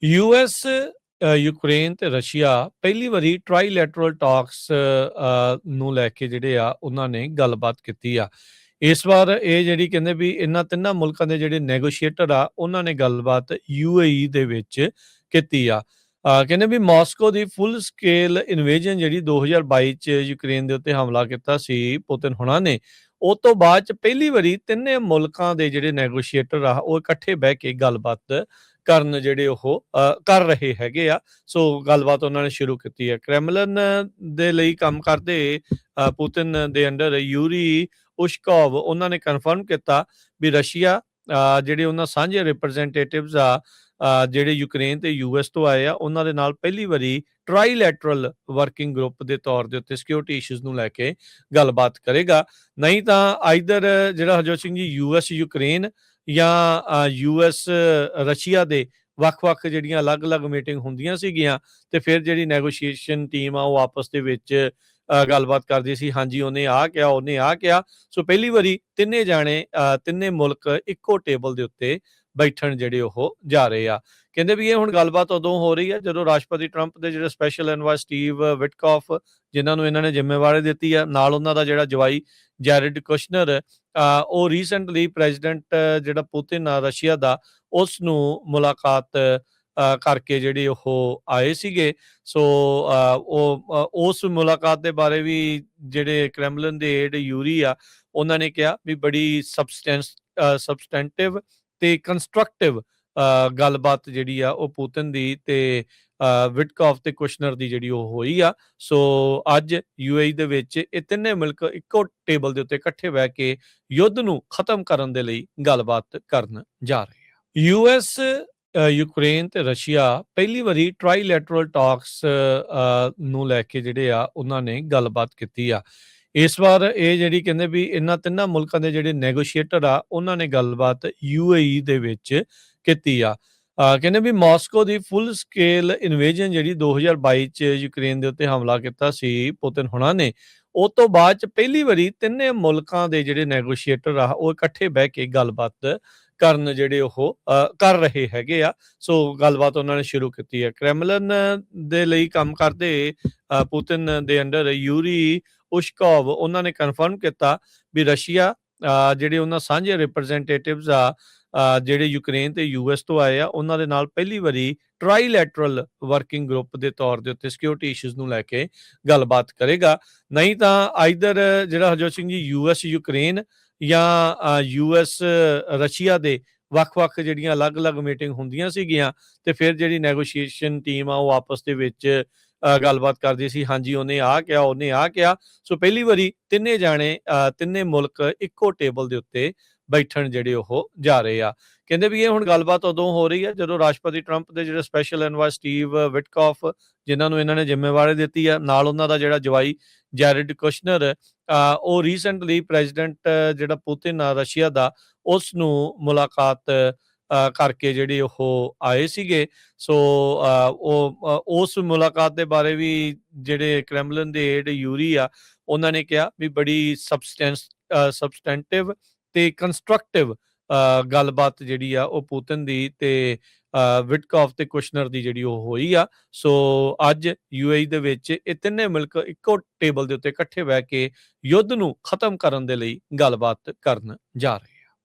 US, Ukraine ਤੇ Russia ਪਹਿਲੀ ਵਾਰੀ ਟ੍ਰਾਈਲੈਟਰਲ ਟਾਕਸ ਨੂੰ ਲੈ ਕੇ ਜਿਹੜੇ ਆ ਉਹਨਾਂ ਨੇ ਗੱਲਬਾਤ ਕੀਤੀ ਆ। ਇਸ ਵਾਰ ਇਹ ਜਿਹੜੀ ਕਹਿੰਦੇ ਵੀ ਇਹਨਾਂ ਤਿੰਨਾਂ ਮੁਲਕਾਂ ਦੇ ਜਿਹੜੇ ਨੈਗੋਸ਼ੀਏਟਰ ਆ ਉਹਨਾਂ ਨੇ ਗੱਲਬਾਤ ਯੂਏਈ ਦੇ ਵਿੱਚ ਕੀਤੀ ਆ। ਕਹਿੰਦੇ ਵੀ ਮਾਸਕੋ ਦੀ ਫੁੱਲ ਸਕੇਲ ਇਨਵੇਜਨ ਜਿਹੜੀ 2022 ਚ ਯੂਕਰੇਨ ਦੇ ਉੱਤੇ ਹਮਲਾ ਕੀਤਾ ਸੀ ਪੁਤਿਨ ਹੁਣਾਂ ਨੇ, ਉਹ ਤੋਂ ਬਾਅਦ ਚ ਪਹਿਲੀ ਵਾਰੀ ਤਿੰਨੇ ਮੁਲਕਾਂ ਦੇ ਜਿਹੜੇ ਨੈਗੋਸ਼ੀਏਟਰ ਆ ਉਹ ਇਕੱਠੇ ਬਹਿ ਕੇ ਗੱਲਬਾਤ ਕਰਨ ਜਿਹੜੇ ਉਹ ਕਰ ਰਹੇ ਹੈਗੇ ਆ। ਸੋ ਗੱਲਬਾਤ ਉਹਨਾਂ ਨੇ ਸ਼ੁਰੂ ਕੀਤੀ ਹੈ। ਕ੍ਰੈਮਲਨ ਦੇ ਲਈ ਕੰਮ ਕਰਦੇ ਪੁਤਿਨ ਦੇ ਅੰਡਰ ਯੂਰੀ ਉਸ਼ਕੋਵ ਉਹਨਾਂ ਨੇ ਕਨਫਰਮ ਕੀਤਾ ਵੀ ਰਸ਼ੀਆ ਜਿਹੜੇ ਉਹਨਾਂ ਸਾਂਝੇ ਰਿਪਰੈਜ਼ੈਂਟੇਟਿਵਸ ਆ ਜਿਹੜੇ ਯੂਕਰੇਨ ਤੇ ਯੂਐਸ ਤੋਂ ਆਏ ਆ ਉਹਨਾਂ ਦੇ ਨਾਲ ਪਹਿਲੀ ਵਾਰੀ ਟ੍ਰਾਈਲੈਟਰਲ ਵਰਕਿੰਗ ਗਰੁੱਪ ਦੇ ਤੌਰ ਦੇ ਉੱਤੇ ਸਿਕਿਉਰਿਟੀ ਇਸ਼ੂਜ਼ ਨੂੰ ਲੈ ਕੇ ਗੱਲਬਾਤ ਕਰੇਗਾ। ਨਹੀਂ ਤਾਂ ਆਈਦਰ ਜਿਹੜਾ ਹਰਜੋਤ ਸਿੰਘ ਜੀ ਯੂਐਸ ਯੂਕਰੇਨ ਜਾਂ ਯੂਐਸ ਰਸ਼ੀਆ ਦੇ ਵੱਖ-ਵੱਖ ਜਿਹੜੀਆਂ ਅਲੱਗ-ਅਲੱਗ ਮੀਟਿੰਗ ਹੁੰਦੀਆਂ ਸੀਗੀਆਂ ਤੇ ਫਿਰ ਜਿਹੜੀ ਨੈਗੋਸ਼ੀਏਸ਼ਨ ਟੀਮ ਆ ਉਹ ਆਪਸ ਦੇ ਵਿੱਚ ਗੱਲਬਾਤ ਕਰਦੀ ਸੀ। ਹਾਂਜੀ ਉਹਨੇ ਆਹ ਕਿਹਾ, ਉਹਨੇ ਆਹ ਕਿਹਾ। ਸੋ ਪਹਿਲੀ ਵਾਰੀ ਤਿੰਨੇ ਜਾਣੇ ਤਿੰਨੇ ਮੁਲਕ ਇੱਕੋ ਟੇਬਲ ਦੇ ਉੱਤੇ ਬੈਠਣ ਜਿਹੜੇ ਉਹ ਜਾ ਰਹੇ ਆ। ਕਹਿੰਦੇ ਵੀ ਇਹ ਹੁਣ ਗੱਲਬਾਤ ਉਦੋਂ ਹੋ ਰਹੀ ਆ ਜਦੋਂ ਰਾਸ਼ਟਰਪਤੀ ਟਰੰਪ ਦੇ ਜਿਹੜੇ ਸਪੈਸ਼ਲ ਐਨਵਾਇ ਸਟੀਵ ਵਿਟਕੌਫ ਜਿਨ੍ਹਾਂ ਨੂੰ ਇਹਨਾਂ ਨੇ ਜ਼ਿੰਮੇਵਾਰੀ ਦਿੱਤੀ ਆ, ਨਾਲ ਉਹਨਾਂ ਦਾ ਜਿਹੜਾ ਜਵਾਈ ਜੈਰਡ ਕੁਸ਼ਨਰ ਉਹ ਰੀਸੈਂਟਲੀ ਪ੍ਰੈਜ਼ੀਡੈਂਟ ਜਿਹੜਾ ਪੁਤਿਨ ਆ ਰਸ਼ੀਆ ਦਾ ਉਸ ਨੂੰ ਮੁਲਾਕਾਤ ਕਰਕੇ ਜਿਹੜੇ ਉਹ ਆਏ ਸੀਗੇ। ਸੋ ਉਸ ਮੁਲਾਕਾਤ ਦੇ ਬਾਰੇ ਵੀ ਜਿਹੜੇ ਕ੍ਰੈਮਲਨ ਦੇ ਏਡ ਯੂਰੀ ਆ ਉਹਨਾਂ ਨੇ ਕਿਹਾ ਵੀ ਬੜੀ ਸਬਸਟੈਂਟਿਵ ਤੇ ਕੰਸਟਰਕਟਿਵ ਗੱਲਬਾਤ ਜਿਹੜੀ ਆ ਉਹ ਪੁਤਿਨ ਦੀ ਤੇ ਵਿਟਕੌਫ ਤੇ ਕੁਸ਼ਨਰ ਦੀ ਜਿਹੜੀ ਉਹ ਹੋਈ ਆ। ਸੋ ਅੱਜ ਯੂਏਈ ਦੇ ਵਿੱਚ ਇਹ ਤਿੰਨੇ ਮੁਲਕ ਇੱਕੋ ਟੇਬਲ ਦੇ ਉੱਤੇ ਇਕੱਠੇ ਬਹਿ ਕੇ ਯੁੱਧ ਨੂੰ ਖਤਮ ਕਰਨ ਦੇ ਲਈ ਗੱਲਬਾਤ ਕਰਨ ਜਾ ਰਹੇ ਆ। ਯੂਐਸ, ਯੂਕਰੇਨ ਤੇ ਰਸ਼ੀਆ ਪਹਿਲੀ ਵਾਰੀ ਟ੍ਰਾਈਲੈਟਰਲ ਟਾਕਸ ਨੂੰ ਲੈ ਕੇ ਜਿਹੜੇ ਆ ਉਹਨਾਂ ਨੇ ਗੱਲਬਾਤ ਕੀਤੀ ਆ। ਇਸ ਵਾਰ ਇਹ ਜਿਹੜੀ ਕਹਿੰਦੇ ਵੀ ਇਹਨਾਂ ਤਿੰਨਾਂ ਮੁਲਕਾਂ ਦੇ ਜਿਹੜੇ ਨੈਗੋਸ਼ੀਏਟਰ ਆ ਉਹਨਾਂ ਨੇ ਗੱਲਬਾਤ ਯੂਏਈ ਦੇ ਵਿੱਚ ਕੀਤੀ ਆ। ਕਹਿੰਦੇ ਵੀ ਮਾਸਕੋ ਦੀ ਫੁੱਲ ਸਕੇਲ ਇਨਵੇਜਨ ਜਿਹੜੀ 2022 ਚ ਯੂਕਰੇਨ ਦੇ ਉੱਤੇ ਹਮਲਾ ਕੀਤਾ ਸੀ ਪੁਤਿਨ ਹੁਣਾਂ ਨੇ, ਉਹ ਤੋਂ ਬਾਅਦ ਚ ਪਹਿਲੀ ਵਾਰੀ ਤਿੰਨੇ ਮੁਲਕਾਂ ਦੇ ਜਿਹੜੇ ਨੈਗੋਸ਼ੀਏਟਰ ਆ ਉਹ ਇਕੱਠੇ ਬਹਿ ਕੇ ਗੱਲਬਾਤ ਕਰਨ ਜਿਹੜੇ ਉਹ ਕਰ ਰਹੇ ਹੈਗੇ ਆ। ਸੋ ਗੱਲਬਾਤ ਉਹਨਾਂ ਨੇ ਸ਼ੁਰੂ ਕੀਤੀ ਹੈ। ਕ੍ਰੈਮਲਨ ਦੇ ਲਈ ਕੰਮ ਕਰਦੇ ਪੁਤਿਨ ਦੇ ਅੰਡਰ ਯੂਰੀ ਉਸ਼ਕੋਵ ਉਹਨਾਂ ਨੇ ਕਨਫਰਮ ਕੀਤਾ ਵੀ ਰਸ਼ੀਆ ਜਿਹੜੇ ਉਹਨਾਂ ਸਾਂਝੇ ਰਿਪਰੈਜ਼ੈਂਟੇਟਿਵਸ ਆ ਜਿਹੜੇ ਯੂਕਰੇਨ ਤੇ ਯੂਐਸ ਤੋਂ ਆਏ ਆ ਉਹਨਾਂ ਦੇ ਨਾਲ ਪਹਿਲੀ ਵਾਰੀ ਟ੍ਰਾਈਲੈਟਰਲ ਵਰਕਿੰਗ ਗਰੁੱਪ ਦੇ ਤੌਰ ਦੇ ਉੱਤੇ ਸਿਕਿਉਰਿਟੀ ਇਸ਼ੂਜ਼ ਨੂੰ ਲੈ ਕੇ ਗੱਲਬਾਤ ਕਰੇਗਾ। ਨਹੀਂ ਤਾਂ ਆਈਦਰ ਜਿਹੜਾ ਹਰਜੋਤ ਸਿੰਘ ਜੀ ਯੂਐਸ ਯੂਕਰੇਨ ਜਾਂ ਯੂਐਸ ਰਸ਼ੀਆ ਦੇ ਵੱਖ-ਵੱਖ ਜਿਹੜੀਆਂ ਅਲੱਗ-ਅਲੱਗ ਮੀਟਿੰਗ ਹੁੰਦੀਆਂ ਸੀਗੀਆਂ ਤੇ ਫਿਰ ਜਿਹੜੀ ਨੈਗੋਸ਼ੀਏਸ਼ਨ ਟੀਮ ਆ ਉਹ ਆਪਸ ਦੇ ਵਿੱਚ ਗੱਲਬਾਤ ਕਰਦੀ ਸੀ। ਹਾਂਜੀ ਉਹਨੇ ਆਹ ਕਿਹਾ, ਉਹਨੇ ਆਹ ਕਿਹਾ। ਸੋ ਪਹਿਲੀ ਵਾਰੀ ਤਿੰਨੇ ਜਾਣੇ ਤਿੰਨੇ ਮੁਲਕ ਇੱਕੋ ਟੇਬਲ ਦੇ ਉੱਤੇ ਬੈਠਣ ਜਿਹੜੇ ਉਹ ਜਾ ਰਹੇ ਆ। ਕਹਿੰਦੇ ਵੀ ਇਹ ਹੁਣ ਗੱਲਬਾਤ ਉਦੋਂ ਹੋ ਰਹੀ ਆ ਜਦੋਂ ਰਾਸ਼ਟਰਪਤੀ ਟਰੰਪ ਦੇ ਜਿਹੜੇ ਸਪੈਸ਼ਲ ਐਨਵਾਇ ਸਟੀਵ ਵਿਟਕੌਫ ਜਿਨ੍ਹਾਂ ਨੂੰ ਇਹਨਾਂ ਨੇ ਜ਼ਿੰਮੇਵਾਰੀ ਦਿੱਤੀ ਆ, ਨਾਲ ਉਹਨਾਂ ਦਾ ਜਿਹੜਾ ਜਵਾਈ ਜੈਰਡ ਕੁਸ਼ਨਰ ਉਹ ਰੀਸੈਂਟਲੀ ਪ੍ਰੈਜ਼ੀਡੈਂਟ ਜਿਹੜਾ ਪੁਤਿਨ ਆ ਰਸ਼ੀਆ ਦਾ ਉਸ ਨੂੰ ਮੁਲਾਕਾਤ ਕਰਕੇ ਜਿਹੜੇ ਉਹ ਆਏ ਸੀਗੇ। ਸੋ ਉਸ ਮੁਲਾਕਾਤ ਦੇ ਬਾਰੇ ਵੀ ਜਿਹੜੇ ਕ੍ਰੈਮਲਨ ਦੇ ਏਡ ਯੂਰੀ ਆ ਉਹਨਾਂ ਨੇ ਕਿਹਾ ਵੀ ਬੜੀ ਸਬਸਟੈਂਟਿਵ ਤੇ ਕੰਸਟਰਕਟਿਵ ਗੱਲਬਾਤ ਜਿਹੜੀ ਆ ਉਹ ਪੁਤਿਨ ਦੀ ਤੇ ਵਿਟਕੌਫ ਤੇ ਕੁਸ਼ਨਰ ਦੀ ਜਿਹੜੀ ਉਹ ਹੋਈ ਆ। ਸੋ ਅੱਜ ਯੂਏਈ ਦੇ ਵਿੱਚ ਇਹ ਤਿੰਨੇ ਮੁਲਕ ਇੱਕੋ ਟੇਬਲ ਦੇ ਉੱਤੇ ਇਕੱਠੇ ਬਹਿ ਕੇ ਯੁੱਧ ਨੂੰ ਖਤਮ ਕਰਨ ਦੇ ਲਈ ਗੱਲਬਾਤ ਕਰਨ ਜਾ ਰਹੇ ਆ।